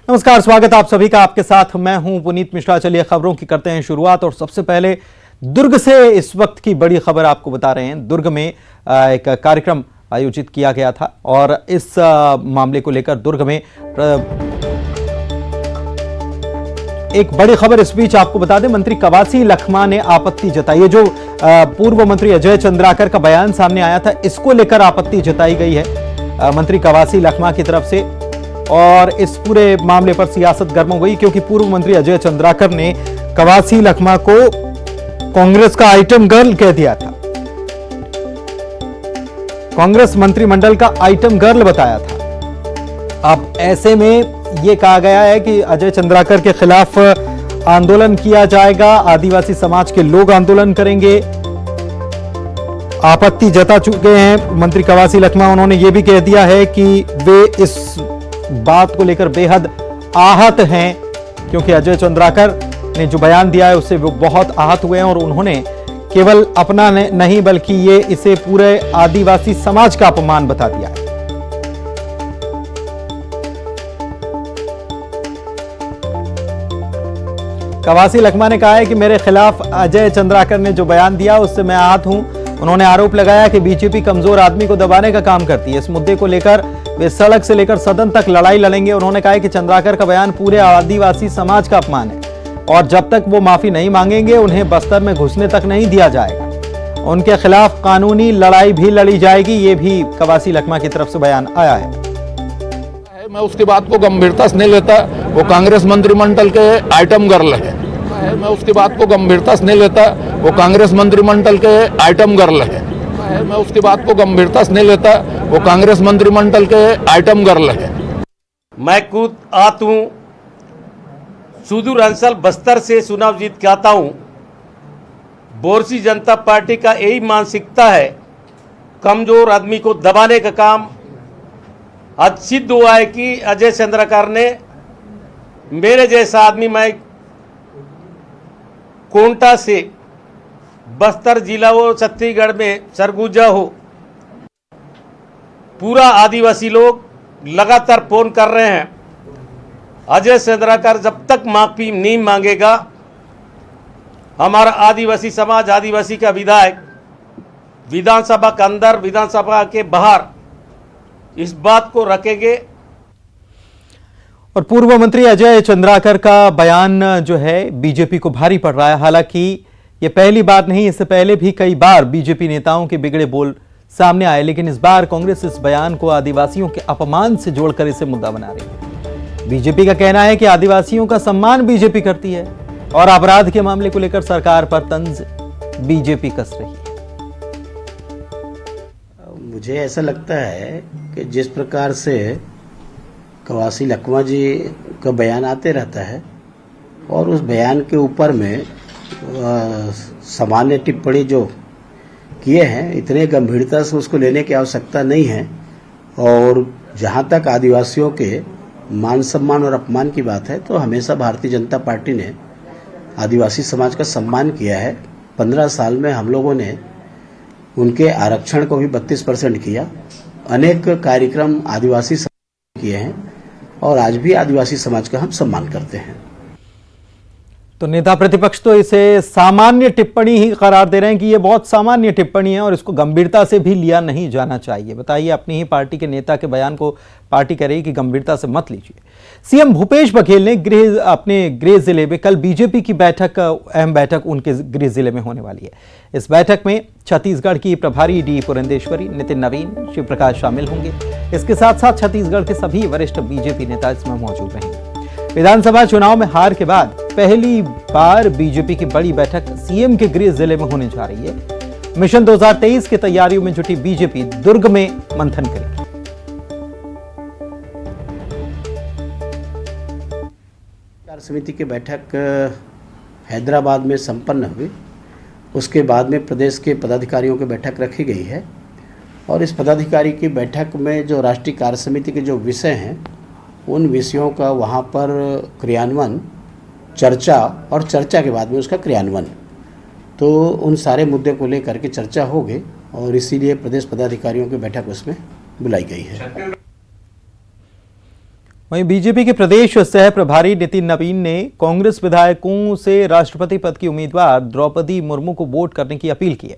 नमस्कार, स्वागत आप सभी का। आपके साथ मैं हूं पुनीत मिश्रा। चलिए खबरों की करते हैं शुरुआत और सबसे पहले दुर्ग से इस वक्त की बड़ी खबर आपको बता रहे हैं। दुर्ग में एक कार्यक्रम आयोजित किया गया था और इस मामले को लेकर दुर्ग में एक बड़ी खबर इस बीच आपको बता दें। मंत्री कवासी लखमा ने आपत्ति जताई है। जो पूर्व मंत्री अजय चंद्राकर का बयान सामने आया था, इसको लेकर आपत्ति जताई गई है मंत्री कवासी लखमा की तरफ से। और इस पूरे मामले पर सियासत गर्म हो गई क्योंकि पूर्व मंत्री अजय चंद्राकर ने कवासी लखमा को कांग्रेस का आइटम गर्ल कह दिया था, कांग्रेस मंत्रिमंडल का आइटम गर्ल बताया था। अब ऐसे में यह कहा गया है कि अजय चंद्राकर के खिलाफ आंदोलन किया जाएगा, आदिवासी समाज के लोग आंदोलन करेंगे। आपत्ति जता चुके हैं मंत्री कवासी लखमा। उन्होंने यह भी कह दिया है कि वे इस बात को लेकर बेहद आहत हैं क्योंकि अजय चंद्राकर ने जो बयान दिया है उससे वो बहुत आहत हुए हैं और उन्होंने केवल अपना नहीं बल्कि इसे पूरे आदिवासी समाज का अपमान बता दिया है। कवासी लखमा ने कहा है कि मेरे खिलाफ अजय चंद्राकर ने जो बयान दिया उससे मैं आहत हूं। उन्होंने आरोप लगाया कि बीजेपी कमजोर आदमी को दबाने का काम करती है। इस मुद्दे को लेकर वे सड़क से लेकर सदन तक लड़ाई लड़ेंगे। उन्होंने कहा कि चंद्राकर का बयान पूरे आदिवासी समाज का अपमान है और जब तक वो माफी नहीं मांगेंगे उन्हें बस्तर में घुसने तक नहीं दिया जाएगा। उनके खिलाफ कानूनी लड़ाई भी लड़ी जाएगी। ये भी कवासी लखमा की तरफ से बयान आया है। मैं उसकी बात को गंभीरता से नहीं लेता। वो कांग्रेस मंत्रिमंडल के आइटम गर्ल है। मैं उसकी बात को गंभीरता से नहीं लेता। वो कांग्रेस मंत्रिमंडल के आइटम गर्ल है। मैं उसकी बात को गंभीरता से नहीं लेता। वो कांग्रेस मंत्रिमंडल के आइटम गर्ल है। मैं खुद आत हूँ, सुदूर अंचल बस्तर से चुनाव जीत के आता हूँ। बोरसी जनता पार्टी का यही मानसिकता है, कमजोर आदमी को दबाने का काम। आज सिद्ध हुआ है कि अजय चंद्राकर ने मेरे जैसा आदमी, मैं कोंटा से बस्तर जिला हो, छत्तीसगढ़ में सरगुजा हो, पूरा आदिवासी लोग लगातार फोन कर रहे हैं। अजय चंद्राकर जब तक माफी नहीं मांगेगा, हमारा आदिवासी समाज, आदिवासी का विधायक विधानसभा के अंदर, विधानसभा के बाहर इस बात को रखेंगे। और पूर्व मंत्री अजय चंद्राकर का बयान जो है बीजेपी को भारी पड़ रहा है। हालांकि ये पहली बार नहीं, इससे पहले भी कई बार बीजेपी नेताओं के बिगड़े बोल सामने आए, लेकिन इस बार कांग्रेस इस बयान को आदिवासियों के अपमान से जोड़कर इसे मुद्दा बना रही है। बीजेपी का कहना है कि आदिवासियों का सम्मान बीजेपी करती है और अपराध के मामले को लेकर सरकार पर तंज बीजेपी कस रही है। मुझे ऐसा लगता है कि जिस प्रकार से कवासी लखमा जी का बयान आते रहता है और उस बयान के ऊपर में सामान्य टिप्पणी जो किए हैं, इतने गंभीरता से उसको लेने की आवश्यकता नहीं है। और जहां तक आदिवासियों के मान सम्मान और अपमान की बात है, तो हमेशा भारतीय जनता पार्टी ने आदिवासी समाज का सम्मान किया है। 15 साल में हम लोगों ने उनके आरक्षण को भी 32% किया। अनेक कार्यक्रम आदिवासी समाज किए हैं और आज भी आदिवासी समाज का हम सम्मान करते हैं। तो नेता प्रतिपक्ष तो इसे सामान्य टिप्पणी ही करार दे रहे हैं कि यह बहुत सामान्य टिप्पणी है और इसको गंभीरता से भी लिया नहीं जाना चाहिए। बताइए, अपनी ही पार्टी के नेता के बयान को पार्टी कह रही कि गंभीरता से मत लीजिए। सीएम भूपेश बघेल ने अपने गृह जिले में कल बीजेपी की बैठक, अहम बैठक उनके गृह जिले में होने वाली है। इस बैठक में छत्तीसगढ़ की प्रभारी डी पुरंदेश्वरी, नितिन नवीन, शिव प्रकाश शामिल होंगे। इसके साथ साथ छत्तीसगढ़ के सभी वरिष्ठ बीजेपी नेता इसमें मौजूद रहेंगे। विधानसभा चुनाव में हार के बाद पहली बार बीजेपी की बड़ी बैठक सीएम के गृह जिले में होने जा रही है। मिशन 2023 की तैयारियों में जुटी बीजेपी दुर्ग में मंथन करेगी। कार्य समिति की बैठक हैदराबाद में संपन्न हुई। उसके बाद में प्रदेश के पदाधिकारियों की बैठक रखी गई है और इस पदाधिकारी की बैठक में जो राष्ट्रीय कार्य समिति के जो विषय हैं, उन विषयों का वहाँ पर क्रियान्वयन, चर्चा और चर्चा के बाद में उसका क्रियान्वयन, तो उन सारे मुद्दे को लेकर के चर्चा होगी और इसीलिए प्रदेश पदाधिकारियों की बैठक उसमें बुलाई गई है। वहीं बीजेपी के प्रदेश सह प्रभारी नितिन नवीन ने कांग्रेस विधायकों से राष्ट्रपति पद की उम्मीदवार द्रौपदी मुर्मू को वोट करने की अपील की है।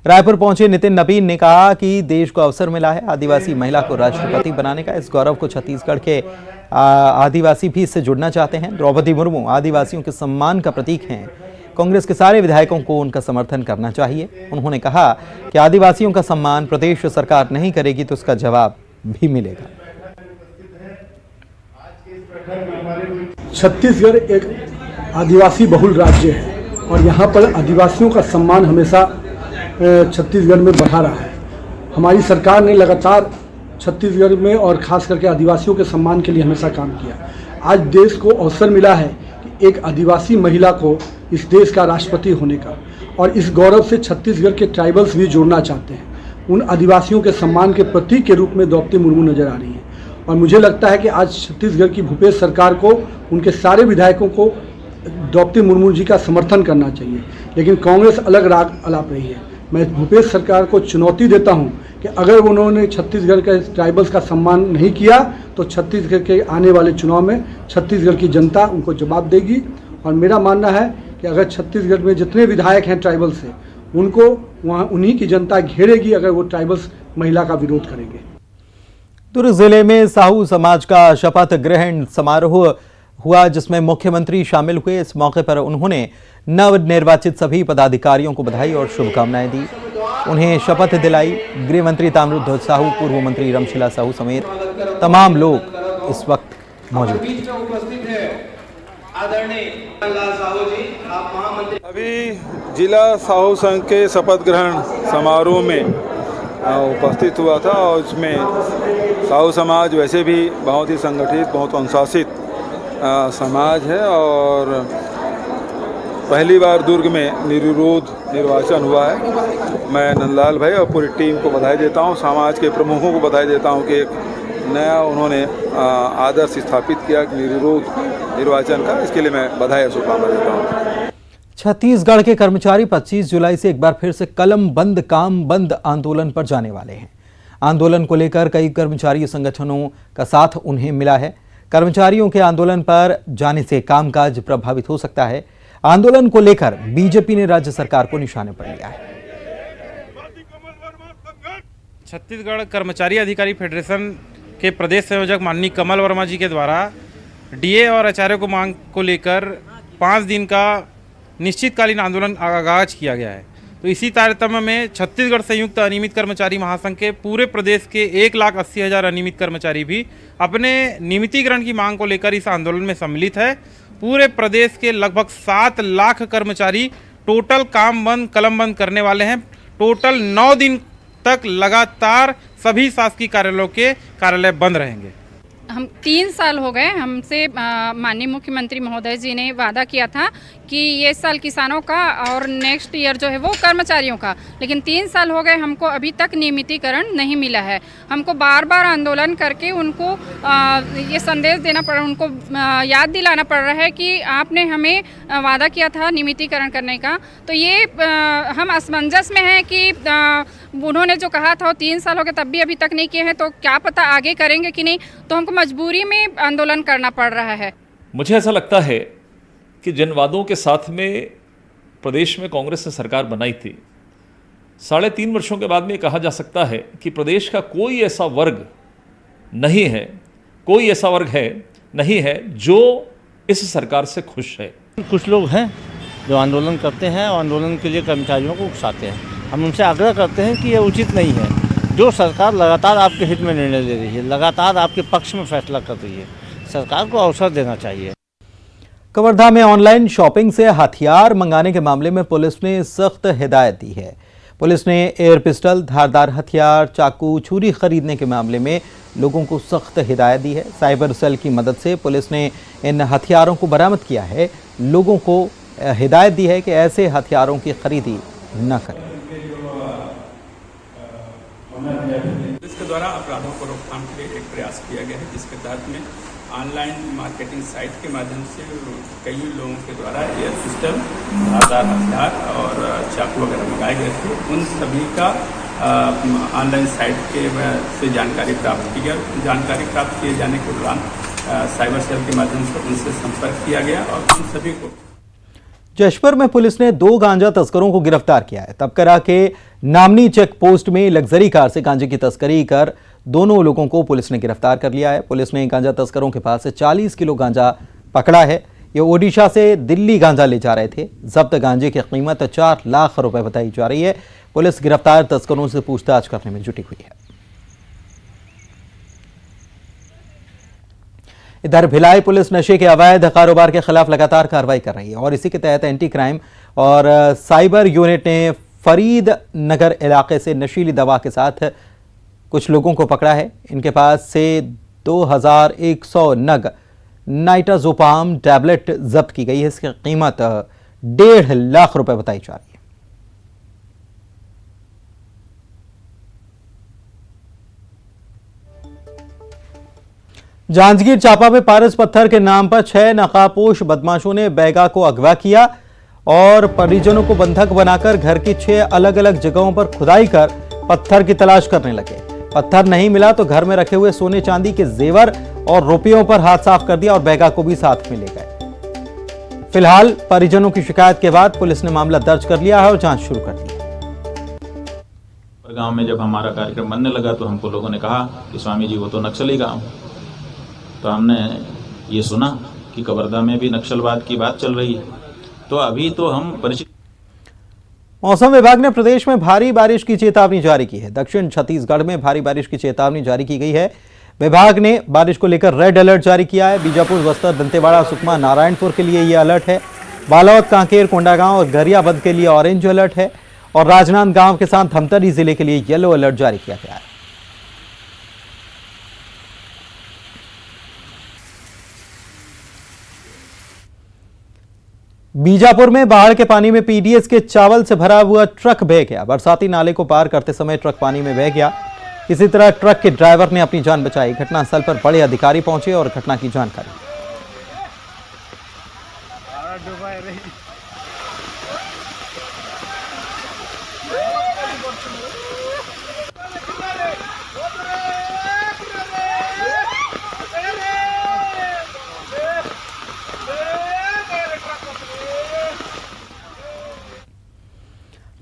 रायपुर पहुंचे नितिन नवीन ने कहा कि देश को अवसर मिला है आदिवासी महिला को राष्ट्रपति बनाने का। इस गौरव को छत्तीसगढ़ के आदिवासी भी इससे जुड़ना चाहते हैं। द्रौपदी मुर्मू आदिवासियों के सम्मान का प्रतीक हैं। कांग्रेस के सारे विधायकों को उनका समर्थन करना चाहिए। उन्होंने कहा कि आदिवासियों का सम्मान प्रदेश सरकार नहीं करेगी तो उसका जवाब भी मिलेगा। छत्तीसगढ़ एक आदिवासी बहुल राज्य है और यहाँ पर आदिवासियों का सम्मान हमेशा छत्तीसगढ़ में बढ़ा रहा है। हमारी सरकार ने लगातार छत्तीसगढ़ में और खास करके आदिवासियों के सम्मान के लिए हमेशा काम किया। आज देश को अवसर मिला है कि एक आदिवासी महिला को इस देश का राष्ट्रपति होने का, और इस गौरव से छत्तीसगढ़ के ट्राइबल्स भी जोड़ना चाहते हैं। उन आदिवासियों के सम्मान के प्रतीक के रूप में द्रौपदी मुर्मू नजर आ रही हैं और मुझे लगता है कि आज छत्तीसगढ़ की भूपेश सरकार को, उनके सारे विधायकों को द्रौपदी मुर्मू जी का समर्थन करना चाहिए। लेकिन कांग्रेस अलग राग अलाप रही है। मैं भूपेश सरकार को चुनौती देता हूं कि अगर उन्होंने छत्तीसगढ़ के ट्राइबल्स का सम्मान नहीं किया तो छत्तीसगढ़ के आने वाले चुनाव में छत्तीसगढ़ की जनता उनको जवाब देगी। और मेरा मानना है कि अगर छत्तीसगढ़ में जितने विधायक हैं ट्राइबल से, उनको वहाँ उन्हीं की जनता घेरेगी अगर वो ट्राइबल्स महिला का विरोध करेंगे। दुर्ग जिले में साहू समाज का शपथ ग्रहण समारोह हुआ जिसमें मुख्यमंत्री शामिल हुए। इस मौके पर उन्होंने नवनिर्वाचित सभी पदाधिकारियों को बधाई और शुभकामनाएं दी। उन्हें शपथ दिलाई। गृह मंत्री ताम्रध्वज साहू, पूर्व मंत्री रमशिला साहू समेत तमाम लोग इस वक्त मौजूद थे। अभी जिला साहू संघ के शपथ ग्रहण समारोह में उपस्थित हुआ था और उसमें साहू समाज वैसे भी बहुत ही संगठित, बहुत अनुशासित समाज है और पहली बार दुर्ग में निर्विरोध निर्वाचन हुआ है। मैं नंदलाल भाई और पूरी टीम को बधाई देता हूं, समाज के प्रमुखों को बधाई देता हूं कि एक नया उन्होंने आदर्श स्थापित किया निर्विरोध निर्वाचन का। इसके लिए मैं बधाई और शुभकामनाएं देता हूं। छत्तीसगढ़ के कर्मचारी 25 जुलाई से एक बार फिर से कलम बंद काम बंद आंदोलन पर जाने वाले हैं। आंदोलन को लेकर कई कर्मचारी संगठनों का साथ उन्हें मिला है। कर्मचारियों के आंदोलन पर जाने से कामकाज प्रभावित हो सकता है। आंदोलन को लेकर बीजेपी ने राज्य सरकार को निशाने पर लिया है। छत्तीसगढ़ कर्मचारी अधिकारी फेडरेशन के प्रदेश संयोजक माननीय कमल वर्मा जी के द्वारा डीए और एचआरए को मांग को लेकर 5 दिन का निश्चितकालीन आंदोलन आगाज किया गया है। तो इसी तारतम्य में छत्तीसगढ़ संयुक्त अनियमित कर्मचारी महासंघ के पूरे प्रदेश के 1,80,000 अनियमित कर्मचारी भी अपने नियमितीकरण की मांग को लेकर इस आंदोलन में सम्मिलित है। पूरे प्रदेश के लगभग 7 लाख कर्मचारी टोटल काम बंद कलम बंद करने वाले हैं। टोटल 9 दिन तक लगातार सभी शासकीय कार्यालयों के कार्यालय बंद रहेंगे। हम 3 साल हो गए, हमसे माननीय मुख्यमंत्री महोदय जी ने वादा किया था कि ये साल किसानों का और नेक्स्ट ईयर जो है वो कर्मचारियों का, लेकिन 3 साल हो गए हमको अभी तक नियमितीकरण नहीं मिला है। हमको बार बार आंदोलन करके उनको ये संदेश देना पड़, उनको याद दिलाना पड़ रहा है कि आपने हमें वादा किया था नियमितीकरण करने का। तो ये हम असमंजस में हैं कि उन्होंने जो कहा था 3 साल हो गए तब भी अभी तक नहीं किए हैं, तो क्या पता आगे करेंगे कि नहीं। तो हमको मजबूरी में आंदोलन करना पड़ रहा है। मुझे ऐसा लगता है कि जिन वादों के साथ में प्रदेश में कांग्रेस ने सरकार बनाई थी, 3.5 वर्षों के बाद में कहा जा सकता है कि प्रदेश का कोई ऐसा वर्ग नहीं है, कोई ऐसा वर्ग है नहीं है जो इस सरकार से खुश है। कुछ लोग हैं जो आंदोलन करते हैं और आंदोलन के लिए कर्मचारियों को उकसाते हैं। हम उनसे आग्रह करते हैं कि यह उचित नहीं है। जो सरकार लगातार आपके हित में निर्णय ले रही है, लगातार आपके पक्ष में फैसला कर रही है, सरकार को अवसर देना चाहिए। कवर्धा में ऑनलाइन शॉपिंग से हथियार मंगाने के मामले में पुलिस ने सख्त हिदायत दी है। पुलिस ने एयर पिस्टल, धारदार हथियार, चाकू, छुरी खरीदने के मामले में लोगों को सख्त हिदायत दी है। साइबर सेल की मदद से पुलिस ने इन हथियारों को बरामद किया है। लोगों को हिदायत दी है कि ऐसे हथियारों की खरीदी न करें। पुलिस के द्वारा अपराधों को रोकथाम के लिए एक प्रयास किया गया है, जिसके तहत में ऑनलाइन मार्केटिंग साइट के माध्यम से कई लोगों के द्वारा एयर पिस्टल, धारदार हथियार और चाकू वगैरह मंगाए गए थे। उन सभी का ऑनलाइन साइट के से जानकारी प्राप्त की गई। जानकारी प्राप्त किए जाने के दौरान साइबर सेल के माध्यम से उनसे संपर्क किया गया और उन सभी को जशपुर में पुलिस ने 2 गांजा तस्करों को गिरफ्तार किया है। तबकरा के नामनी चेक पोस्ट में लग्जरी कार से गांजे की तस्करी कर दोनों लोगों को पुलिस ने गिरफ्तार कर लिया है। पुलिस ने गांजा तस्करों के पास से 40 किलो गांजा पकड़ा है। ये ओडिशा से दिल्ली गांजा ले जा रहे थे। जब्त गांजे की कीमत 4 लाख रुपए बताई जा रही है। पुलिस गिरफ्तार तस्करों से पूछताछ करने में जुटी हुई है। इधर भिलाई पुलिस नशे के अवैध कारोबार के खिलाफ लगातार कार्रवाई कर रही है और इसी के तहत एंटी क्राइम और साइबर यूनिट ने फरीद नगर इलाके से नशीली दवा के साथ कुछ लोगों को पकड़ा है। इनके पास से 2100 नग नाइट्राजोपाम टैबलेट जब्त की गई है। इसकी कीमत 1.5 लाख रुपए बताई जा रही है। जांजगीर चांपा में पारस पत्थर के नाम पर 6 नकाबपोश बदमाशों ने बैगा को अगवा किया और परिजनों को बंधक बनाकर घर की 6 अलग अलग जगहों पर खुदाई कर पत्थर की तलाश करने लगे। पत्थर नहीं मिला तो घर में रखे हुए सोने चांदी के जेवर और रुपयों पर हाथ साफ कर दिया और बैगा को भी साथ में ले गए। फिलहाल परिजनों की शिकायत के बाद पुलिस ने मामला दर्ज कर लिया है और जांच शुरू कर दी है। गांव में जब हमारा कार्यक्रम बनने लगा तो हमको लोगों ने कहा कि स्वामी जी वो तो नक्सली गांव, तो हमने ये सुना कि कवर्धा में भी नक्सलवाद की बात चल रही है। तो अभी तो हम परिचित। मौसम विभाग ने प्रदेश में भारी बारिश की चेतावनी जारी की है। दक्षिण छत्तीसगढ़ में भारी बारिश की चेतावनी जारी की गई है। विभाग ने बारिश को लेकर रेड अलर्ट जारी किया है। बीजापुर, बस्तर, दंतेवाड़ा, सुकमा, नारायणपुर के लिए यह अलर्ट है। बालोद, कांकेर, कोंडागांव और गरियाबंद के लिए ऑरेंज अलर्ट है और राजनांदगांव के साथ धमतरी जिले के लिए येलो अलर्ट जारी किया गया है। बीजापुर में बाढ़ के पानी में पीडीएस के चावल से भरा हुआ ट्रक बह गया। बरसाती नाले को पार करते समय ट्रक पानी में बह गया। किसी तरह ट्रक के ड्राइवर ने अपनी जान बचाई। घटनास्थल पर बड़े अधिकारी पहुंचे और घटना की जानकारी।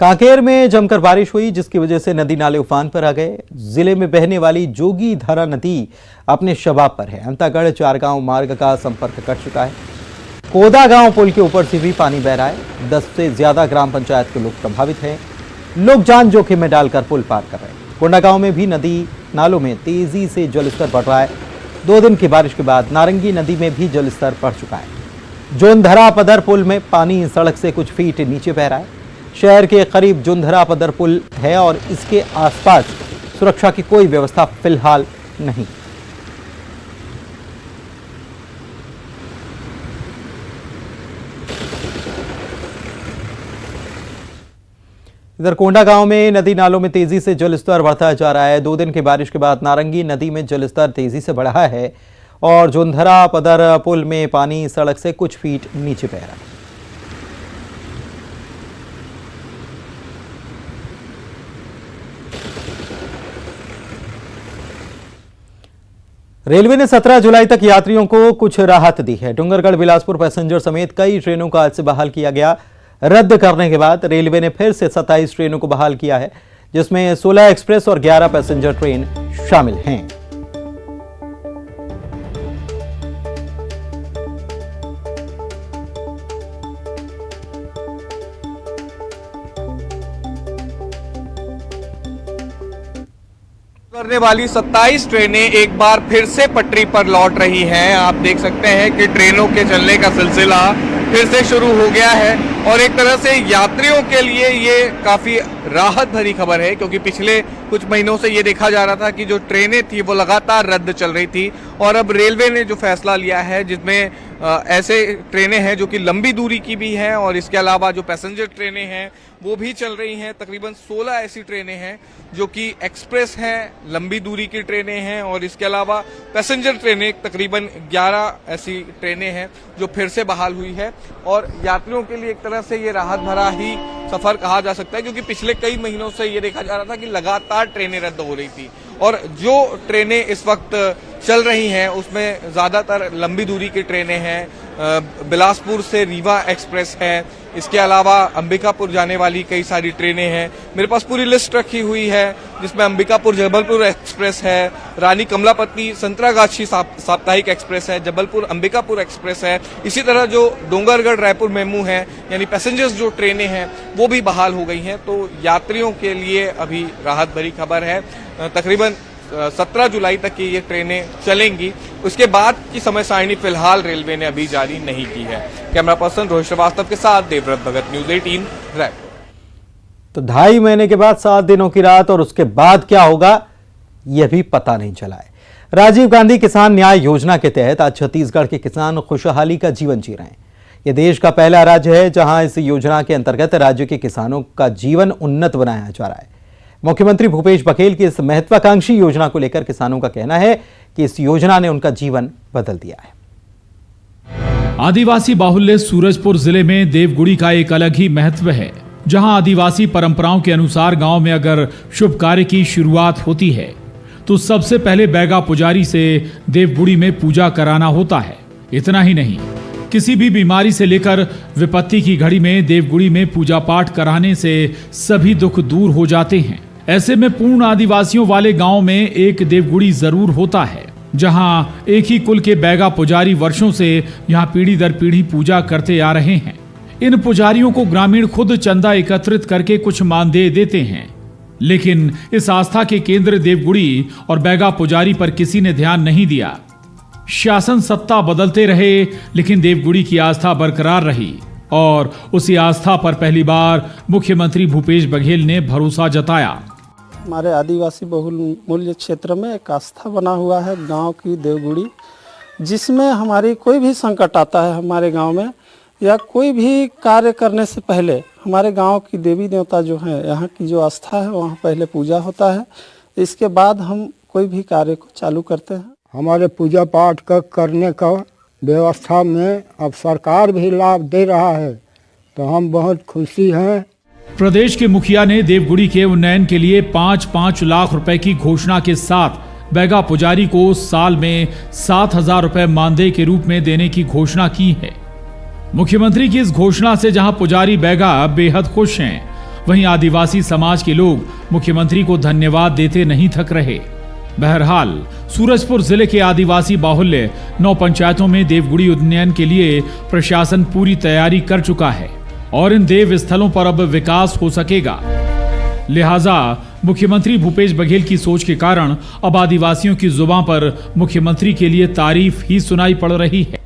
कांकेर में जमकर बारिश हुई जिसकी वजह से नदी नाले उफान पर आ गए। जिले में बहने वाली जोगी धारा नदी अपने शबाब पर है। अंतागढ़ 4 गांव मार्ग का संपर्क कट चुका है। कोदा गांव पुल के ऊपर से भी पानी बह रहा है। 10 से ज्यादा ग्राम पंचायत के लोग प्रभावित हैं। लोग जान जोखिम में डालकर पुल पार कर रहे हैं। कोंडागांव में भी नदी नालों में तेजी से जलस्तर बढ़ रहा है। 2 दिन की बारिश के बाद नारंगी नदी में भी जलस्तर बढ़ चुका है। जोंधरा पदर पुल में पानी सड़क से कुछ फीट नीचे बह रहा है। शहर के करीब जोंधरा पदर पुल है और इसके आसपास सुरक्षा की कोई व्यवस्था फिलहाल नहीं। इधर कोंडागांव में नदी नालों में तेजी से जलस्तर बढ़ता जा रहा है। 2 दिन की बारिश के बाद नारंगी नदी में जलस्तर तेजी से बढ़ा है और जोंधरा पदर पुल में पानी सड़क से कुछ फीट नीचे बह रहा है। रेलवे ने 17 जुलाई तक यात्रियों को कुछ राहत दी है। डूंगरगढ़ बिलासपुर पैसेंजर समेत कई ट्रेनों को आज से बहाल किया गया। रद्द करने के बाद रेलवे ने फिर से 27 ट्रेनों को बहाल किया है, जिसमें 16 एक्सप्रेस और 11 पैसेंजर ट्रेन शामिल हैं। करने वाली 27 ट्रेनें एक बार फिर से पटरी पर लौट रही हैं। आप देख सकते हैं कि ट्रेनों के चलने का सिलसिला फिर से शुरू हो गया है और एक तरह से यात्रियों के लिए ये काफ़ी राहत भरी खबर है, क्योंकि पिछले कुछ महीनों से ये देखा जा रहा था कि जो ट्रेनें थी वो लगातार रद्द चल रही थी और अब रेलवे ने जो फैसला लिया है जिसमें ऐसे ट्रेनें हैं जो कि लंबी दूरी की भी हैं और इसके अलावा जो पैसेंजर ट्रेनें हैं वो भी चल रही हैं। तकरीबन 16 ऐसी ट्रेनें हैं जो कि एक्सप्रेस हैं, लंबी दूरी की ट्रेनें हैं और इसके अलावा पैसेंजर ट्रेनें तकरीबन 11 ऐसी ट्रेनें हैं जो फिर से बहाल हुई है और यात्रियों के लिए एक तरह से ये राहत भरा ही सफर कहा जा सकता है, क्योंकि पिछले कई महीनों से ये देखा जा रहा था कि लगातार ट्रेनें रद्द हो रही थी और जो ट्रेनें इस वक्त चल रही हैं उसमें ज्यादातर लंबी दूरी की ट्रेनें हैं। बिलासपुर से रीवा एक्सप्रेस है, इसके अलावा अंबिकापुर जाने वाली कई सारी ट्रेनें हैं। मेरे पास पूरी लिस्ट रखी हुई है जिसमें अंबिकापुर जबलपुर एक्सप्रेस है, रानी कमलापति संतरागाछी साप्ताहिक एक्सप्रेस है, जबलपुर अंबिकापुर एक्सप्रेस है। इसी तरह जो डोंगरगढ़ रायपुर मेमू है यानी पैसेंजर्स जो ट्रेनें हैं वो भी बहाल हो गई हैं। तो यात्रियों के लिए अभी राहत भरी खबर है। तकरीबन 17 जुलाई तक की ये ट्रेनें चलेंगी। उसके बाद की समय सारणी फिलहाल रेलवे ने अभी जारी नहीं की है। कैमरा पर्सन रोहित श्रीवास्तव के साथ देवव्रत भगत, न्यूज 18 रायपुर। तो 2.5 महीने के बाद 7 दिनों की रात और उसके बाद क्या होगा यह भी पता नहीं चला है। राजीव गांधी किसान न्याय योजना के तहत आज छत्तीसगढ़ के किसान खुशहाली का जीवन जी रहे हैं। यह देश का पहला राज्य है जहां इस योजना के अंतर्गत राज्य के किसानों का जीवन उन्नत बनाया जा रहा है। मुख्यमंत्री भूपेश बघेल की इस महत्वाकांक्षी योजना को लेकर किसानों का कहना है कि इस योजना ने उनका जीवन बदल दिया है। आदिवासी बाहुल्य सूरजपुर जिले में देवगुड़ी का एक अलग ही महत्व है, जहां आदिवासी परंपराओं के अनुसार गांव में अगर शुभ कार्य की शुरुआत होती है तो सबसे पहले बैगा पुजारी से देवगुड़ी में पूजा कराना होता है। इतना ही नहीं, किसी भी बीमारी से लेकर विपत्ति की घड़ी में देवगुड़ी में पूजा पाठ कराने से सभी दुख दूर हो जाते हैं। ऐसे में पूर्ण आदिवासियों वाले गांव में एक देवगुड़ी जरूर होता है, जहां एक ही कुल के बैगा पुजारी वर्षों से यहां पीढ़ी दर पीढ़ी पूजा करते आ रहे हैं। इन पुजारियों को ग्रामीण खुद चंदा एकत्रित करके कुछ मानदेय देते हैं, लेकिन इस आस्था के केंद्र देवगुड़ी और बैगा पुजारी पर किसी ने ध्यान नहीं दिया। शासन सत्ता बदलते रहे लेकिन देवगुड़ी की आस्था बरकरार रही और उसी आस्था पर पहली बार मुख्यमंत्री भूपेश बघेल ने भरोसा जताया। हमारे आदिवासी बहुल मूल्य क्षेत्र में एक आस्था बना हुआ है गांव की देवगुड़ी, जिसमें हमारी कोई भी संकट आता है हमारे गांव में या कोई भी कार्य करने से पहले हमारे गांव की देवी देवता जो है यहाँ की जो आस्था है वहाँ पहले पूजा होता है, इसके बाद हम कोई भी कार्य को चालू करते हैं। हमारे पूजा पाठ का करने का व्यवस्था में अब सरकार भी लाभ दे रहा है तो हम बहुत खुशी हैं। प्रदेश के मुखिया ने देवगुड़ी के उन्नयन के लिए 5-5 लाख रुपए की घोषणा के साथ बैगा पुजारी को साल में 7,000 रुपए मानदेय के रूप में देने की घोषणा की है। मुख्यमंत्री की इस घोषणा से जहां पुजारी बैगा बेहद खुश हैं, वहीं आदिवासी समाज के लोग मुख्यमंत्री को धन्यवाद देते नहीं थक रहे। बहरहाल सूरजपुर जिले के आदिवासी बाहुल्य 9 पंचायतों में देवगुड़ी उन्नयन के लिए प्रशासन पूरी तैयारी कर चुका है और इन देव स्थलों पर अब विकास हो सकेगा। लिहाजा मुख्यमंत्री भूपेश बघेल की सोच के कारण अब आदिवासियों की जुबान पर मुख्यमंत्री के लिए तारीफ ही सुनाई पड़ रही है।